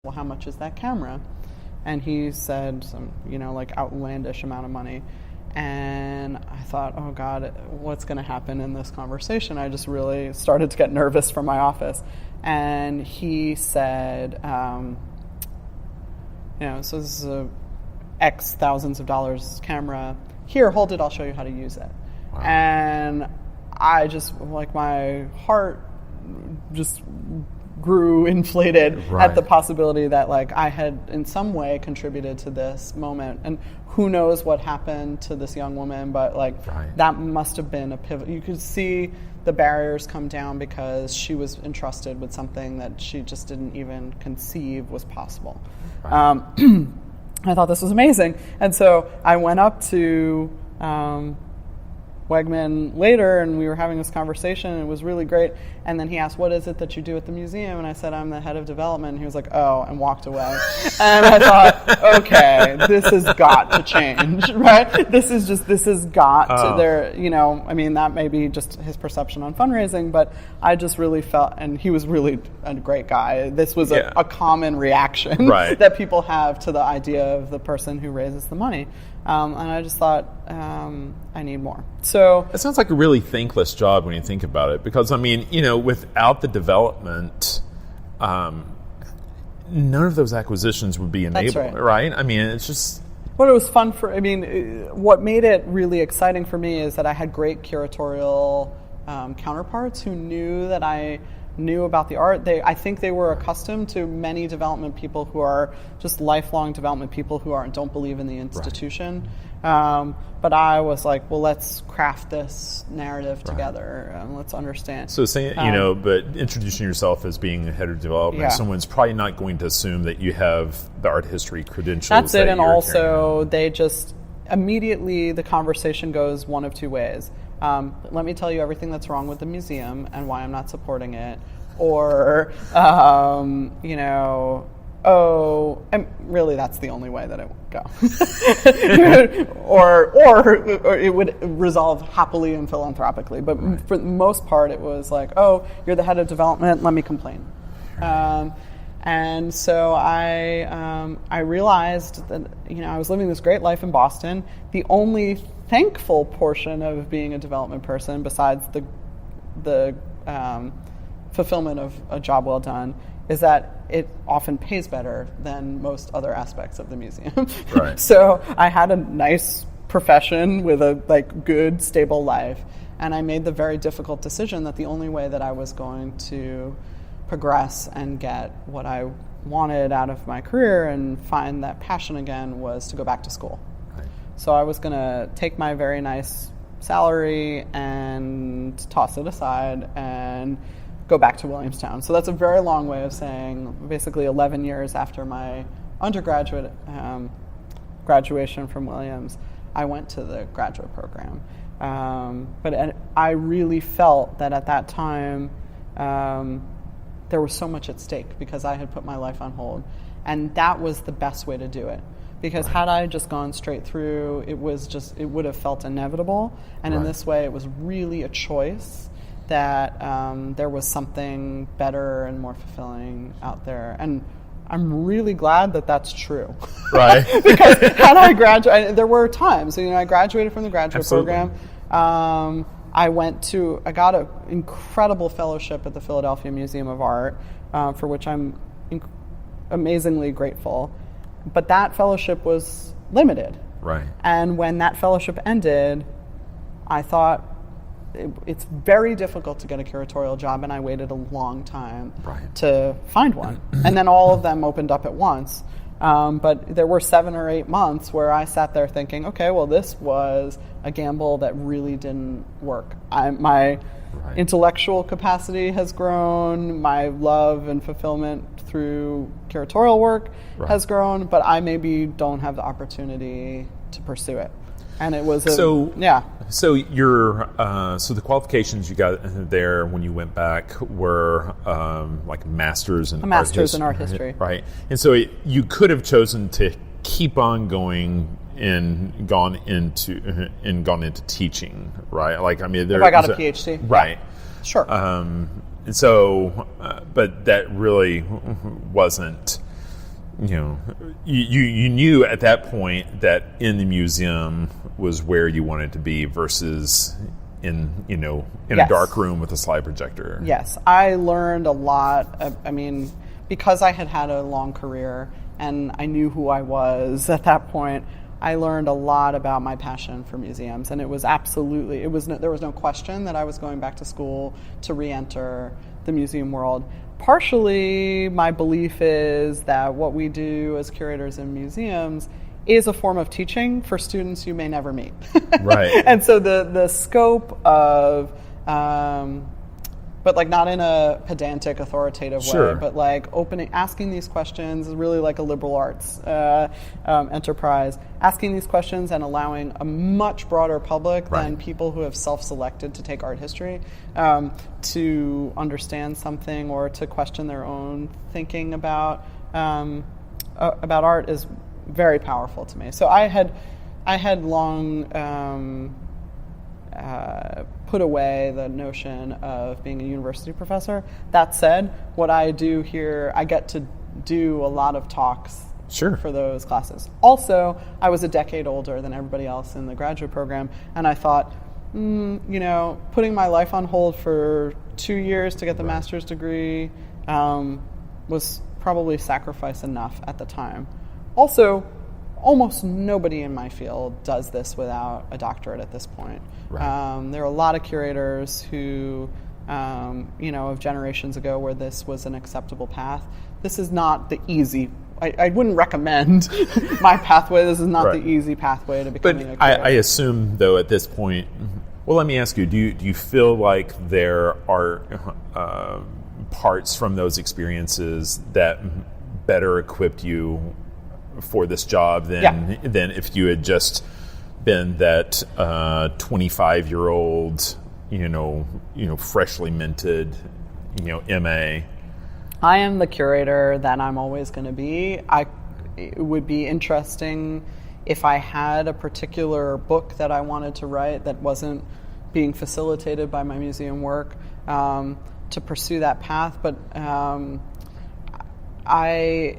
well, how much is that camera? And he said some, like outlandish amount of money. And I thought, oh God, what's going to happen in this conversation? I just really started to get nervous from my office. And he said, so this is a X thousands of dollars camera. Here, hold it, I'll show you how to use it. Wow. And I just, like, my heart just grew inflated at the possibility that, like, I had in some way contributed to this moment. And who knows what happened to this young woman, but, like, that must have been a pivot. You could see the barriers come down because she was entrusted with something that she just didn't even conceive was possible. I thought this was amazing. And so I went up to Wegman later, and we were having this conversation, and it was really great. And then he asked, what is it that you do at the museum? And I said, I'm the head of development. And he was like, oh, and walked away. And I thought, okay, this has got to change, right? This has got to, that may be just his perception on fundraising, but I just really felt, and he was really a great guy. This was a common reaction that people have to the idea of the person who raises the money. And I just thought, I need more. So it sounds like a really thankless job when you think about it, because, without the development, none of those acquisitions would be enabled, right? I mean, it's just... Well, it was fun what made it really exciting for me is that I had great curatorial counterparts who knew that I knew about the art. I think they were accustomed to many development people who are just lifelong development people who don't believe in the institution. But I was like, well, let's craft this narrative together and let's understand. So saying, but introducing yourself as being a head of development, someone's probably not going to assume that you have the art history credentials. That's it. And also they just immediately, the conversation goes one of two ways. Let me tell you everything that's wrong with the museum and why I'm not supporting it. Or, and really that's the only way that it would go. or it would resolve happily and philanthropically. But for the most part, it was like, oh, you're the head of development, let me complain. And so I realized that, I was living this great life in Boston. The only thankful portion of being a development person, besides the fulfillment of a job well done, is that it often pays better than most other aspects of the museum. So I had a nice profession with a good, stable life, and I made the very difficult decision that the only way that I was going to progress and get what I wanted out of my career and find that passion again was to go back to school. So I was going to take my very nice salary and toss it aside and go back to Williamstown. So that's a very long way of saying basically 11 years after my undergraduate graduation from Williams, I went to the graduate program. But I really felt that at that time there was so much at stake because I had put my life on hold. And that was the best way to do it. Because had I just gone straight through, it would have felt inevitable. And in this way, it was really a choice that there was something better and more fulfilling out there. And I'm really glad that that's true. Because had I graduated, there were times, I graduated from the graduate program. I got an incredible fellowship at the Philadelphia Museum of Art, for which I'm amazingly grateful. But that fellowship was limited. And when that fellowship ended, I thought it's very difficult to get a curatorial job, and I waited a long time to find one. And then all of them opened up at once. But there were 7 or 8 months where I sat there thinking, okay, well, this was a gamble that really didn't work. My intellectual capacity has grown, my love and fulfillment through curatorial work has grown, but I maybe don't have the opportunity to pursue it. And it was So the qualifications you got there when you went back were like masters in art history, right? And so you could have chosen to keep on going and gone into teaching, right? Like, I mean, if I got a PhD, right? Sure. And so, but that really wasn't you knew at that point that in the museum was where you wanted to be versus in Yes. a dark room with a slide projector. Yes, I learned a lot. I mean, because I had a long career and I knew who I was at that point, I learned a lot about my passion for museums, and it was there was no question that I was going back to school to re-enter the museum world. Partially, my belief is that what we do as curators in museums is a form of teaching for students you may never meet. Right. And so the scope of, but like not in a pedantic, authoritative Sure. way, but like asking these questions is really like a liberal arts enterprise. Asking these questions and allowing a much broader public Right. than people who have self-selected to take art history to understand something or to question their own thinking about art is very powerful to me. So I had long put away the notion of being a university professor. That said, what I do here, I get to do a lot of talks Sure. for those classes. Also, I was a decade older than everybody else in the graduate program, and I thought, putting my life on hold for 2 years to get the master's degree was probably sacrifice enough at the time. Also, almost nobody in my field does this without a doctorate at this point. Right. There are a lot of curators who, of generations ago where this was an acceptable path. This is not the easy. I wouldn't recommend my pathway. This is not Right. the easy pathway to becoming a But curator. I assume, though, at this point, well, let me ask you: do you feel like there are parts from those experiences that better equipped you for this job than if you had just been that 25-year-old, freshly minted, MA? I am the curator that I'm always going to be. It would be interesting if I had a particular book that I wanted to write that wasn't being facilitated by my museum work to pursue that path. But I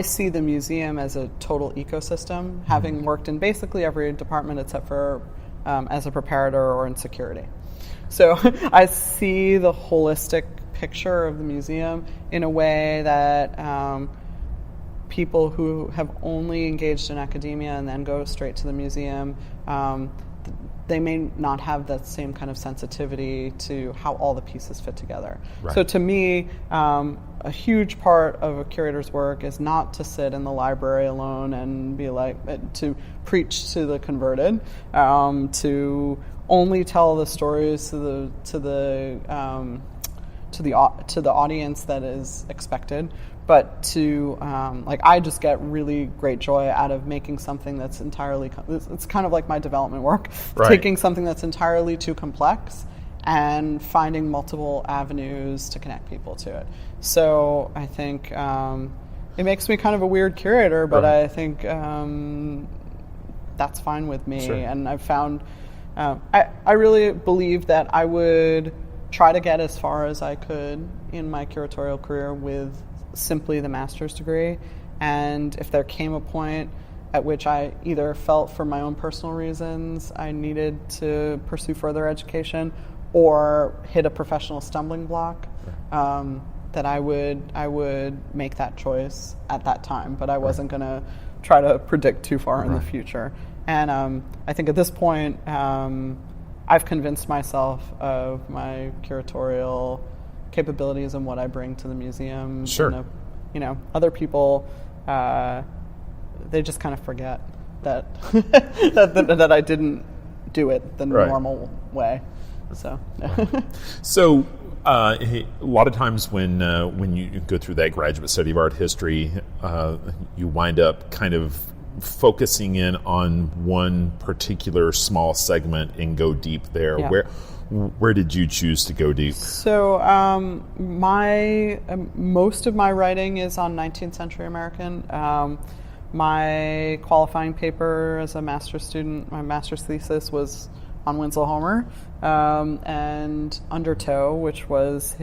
see the museum as a total ecosystem, having worked in basically every department except for as a preparator or in security. So I see the holistic picture of the museum in a way that people who have only engaged in academia and then go straight to the museum, they may not have that same kind of sensitivity to how all the pieces fit together. Right. So to me, a huge part of a curator's work is not to sit in the library alone and be like, to preach to the converted, to only tell the stories to the audience that is expected, but to I just get really great joy out of making something that's entirely. It's kind of like my development work, Right. Taking something that's entirely too complex and finding multiple avenues to connect people to it. So I think it makes me kind of a weird curator, but Right. I think that's fine with me. Sure. And I've found. I really believe that I would try to get as far as I could in my curatorial career with simply the master's degree. And if there came a point at which I either felt for my own personal reasons I needed to pursue further education or hit a professional stumbling block, that I would make that choice at that time. But I wasn't going to try to predict too far in the future. And I think at this point, I've convinced myself of my curatorial capabilities and what I bring to the museum. Sure. And, other people, they just kind of forget that that I didn't do it the Right. normal way. So. So, a lot of times when you go through that graduate study of art history, you wind up kind of focusing in on one particular small segment and go deep there. Yeah. Where did you choose to go deep? So most of my writing is on 19th-century American. My qualifying paper as a master's student, my master's thesis was on Winslow Homer and Undertow, which was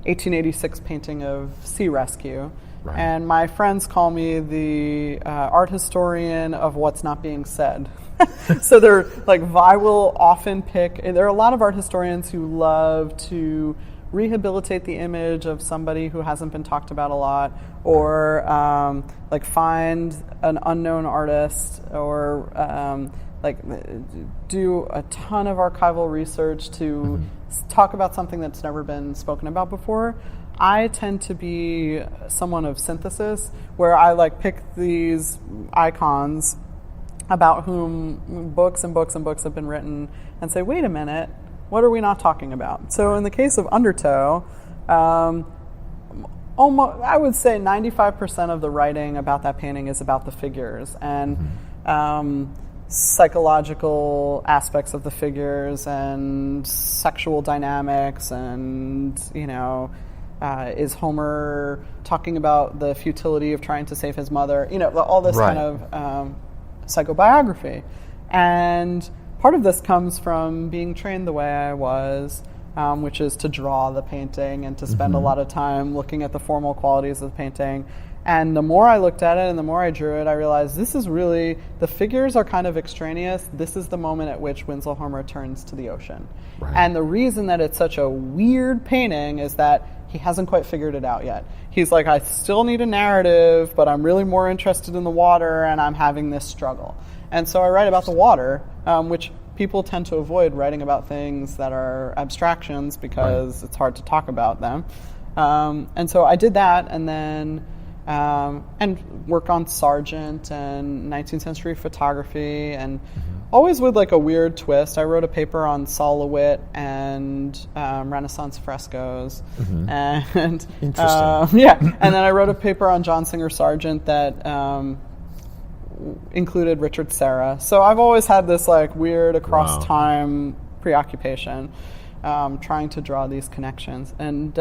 1886 painting of Sea Rescue. Right. And my friends call me the art historian of what's not being said. So they're like, I will often pick, there are a lot of art historians who love to rehabilitate the image of somebody who hasn't been talked about a lot, or like find an unknown artist, or like do a ton of archival research to talk about something that's never been spoken about before. I tend to be someone of synthesis, where I like pick these icons about whom books and books and books have been written and say, wait a minute, what are we not talking about? So in the case of Undertow, almost, I would say 95% of the writing about that painting is about the figures and psychological aspects of the figures and sexual dynamics and, is Homer talking about the futility of trying to save his mother? All this kind of psychobiography. And part of this comes from being trained the way I was, which is to draw the painting and to spend a lot of time looking at the formal qualities of the painting. And the more I looked at it and the more I drew it, I realized this is really, the figures are kind of extraneous. This is the moment at which Winslow Homer turns to the ocean. Right. And the reason that it's such a weird painting is that he hasn't quite figured it out yet. He's like, I still need a narrative, but I'm really more interested in the water, and I'm having this struggle. And so I write about the water, which people tend to avoid writing about things that are abstractions because it's hard to talk about them. And so I did that, and then and work on Sargent and 19th century photography, and always with like a weird twist. I wrote a paper on Sol LeWitt and Renaissance frescoes, and interesting. and then I wrote a paper on John Singer Sargent that included Richard Serra. So I've always had this like weird across time preoccupation, trying to draw these connections. And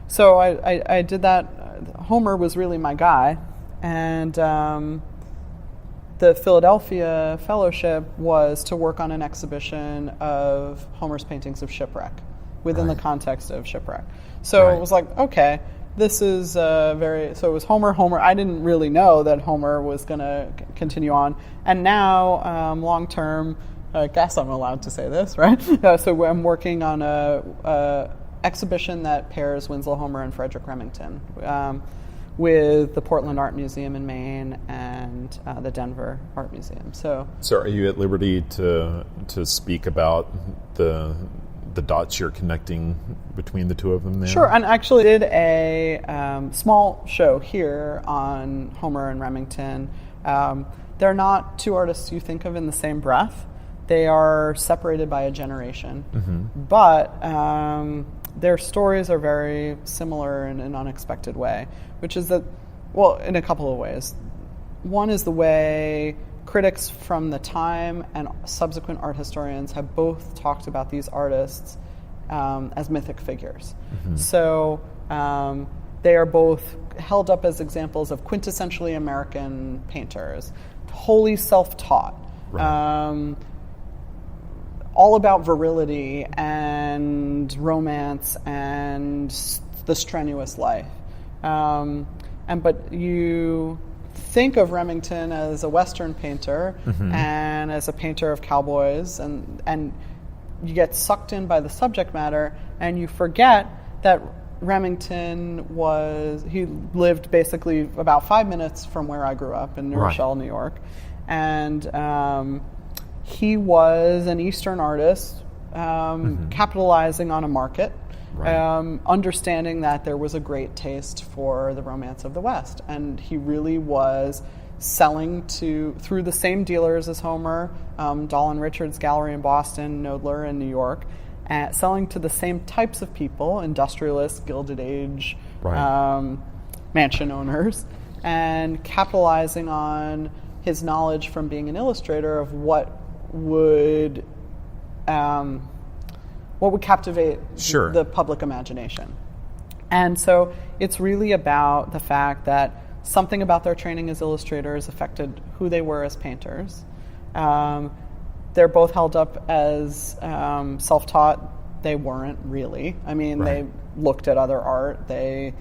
so I did that. Homer was really my guy, and the Philadelphia Fellowship was to work on an exhibition of Homer's paintings of shipwreck within the context of shipwreck. So it was like, okay, this is so it was Homer. I didn't really know that Homer was going to continue on. And now, long term, I guess I'm allowed to say this, right? So I'm working on a exhibition that pairs Winslow Homer and Frederic Remington with the Portland Art Museum in Maine and the Denver Art Museum. So are you at liberty to speak about the dots you're connecting between the two of them there? Sure, and actually did a small show here on Homer and Remington. They're not two artists you think of in the same breath. They are separated by a generation, but their stories are very similar in an unexpected way, which is that, well, in a couple of ways. One is the way critics from the time and subsequent art historians have both talked about these artists as mythic figures. So they are both held up as examples of quintessentially American painters, wholly self-taught, all about virility and romance and the strenuous life. But you think of Remington as a Western painter and as a painter of cowboys, and you get sucked in by the subject matter, and you forget that Remington he lived basically about 5 minutes from where I grew up in New Rochelle, New York, and he was an Eastern artist, capitalizing on a market, understanding that there was a great taste for the romance of the West. And he really was selling through the same dealers as Homer, Dahl and Richards Gallery in Boston, Knoedler in New York, selling to the same types of people, industrialists, Gilded Age, mansion owners, and capitalizing on his knowledge from being an illustrator of what would captivate the public imagination. And so it's really about the fact that something about their training as illustrators affected who they were as painters. They're both held up as self-taught They weren't really. I mean, Right. they looked at other art. They